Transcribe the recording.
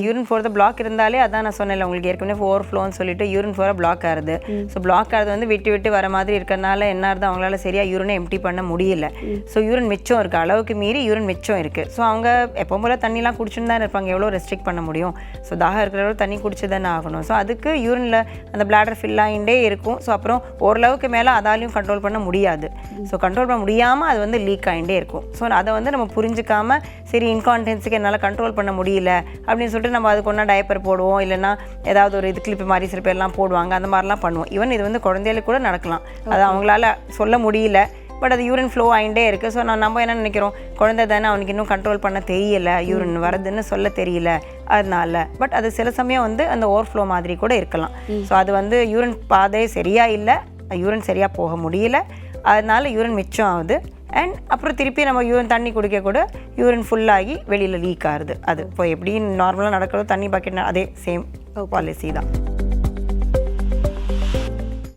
Urine ஃபோர்த black இருந்தாலே அதான் நான் சொன்னேன்ல உங்களுக்கு ஏற்கனவே ஓவர்ஃப்ளோன்னு சொல்லிட்டு யூரின் ஃபோரை பிளாக் ஆகுது. ஸோ பிளாக் ஆகுது வந்து விட்டு விட்டு வர மாதிரி இருக்கிறனால என்ன ஆகுது, அவங்களால சரியாக யூரினை எம்டி பண்ண முடியல. ஸோ யூரின் மிச்சம் இருக்குது, அளவுக்கு மீறி யூரின் மிச்சம் இருக்குது. ஸோ அவங்க எப்போ போல தண்ணிலாம் குடிச்சுன்னு தான் இருப்பாங்க, எவ்வளோ ரெஸ்ட்ரிக்ட் பண்ண முடியும். ஸோ தாகம் இருக்கிறவங்க தண்ணி குடிச்சு தானே ஆகணும். ஸோ அதுக்கு யூரினில் அந்த பிளாடர் ஃபில் ஆகிட்டே இருக்கும். ஸோ அப்புறம் ஓரளவுக்கு மேலே அதாலையும் கண்ட்ரோல் பண்ண முடியாது. ஸோ கண்ட்ரோல் பண்ண முடியாமல் அது வந்து லீக் ஆகிட்டே இருக்கும். ஸோ அதை வந்து நம்ம புரிஞ்சிக்காமல் சரி இன்கான்டென்ஸுக்கு என்னால் கண்ட்ரோல் பண்ண முடியல அப்படின்னு சொல்லிட்டு நம்ம அதுக்கு ஒன்றா டைப்பர் போடுவோம், இல்லைன்னா ஏதாவது ஒரு இது கிளிப்பு மாதிரி சில பேர்லாம் போடுவாங்க, அந்த மாதிரிலாம் பண்ணுவோம். ஈவன் இது வந்து குழந்தைகளுக்கு கூட நடக்கலாம். அது அவங்களால சொல்ல முடியல, பட் அது யூரின் ஃப்ளோ ஆகிட்டே இருக்குது. ஸோ நம்ம என்ன நினைக்கிறோம், குழந்தை தானே அவனுக்கு இன்னும் கண்ட்ரோல் பண்ண தெரியல, யூரின் வருதுன்னு சொல்ல தெரியல அதனால. பட் அது சில சமயம் வந்து அந்த ஓவர்ஃப்ளோ மாதிரி கூட இருக்கலாம். ஸோ அது வந்து யூரின் பாதை சரியாக இல்லை, யூரின் சரியாக போக முடியல, அதனால யூரின் மிச்சம் ஆகுது. அண்ட் அப்புறம் திருப்பி நம்ம யூரின் தண்ணி குடிக்க கூட யூரின் ஃபுல்லாகி வெளியில் லீக் ஆகுது. அது இப்போ எப்படி நார்மலாக நடக்கிறதோ தண்ணி பக்கெட் அதே சேம் பாலிசி தான்.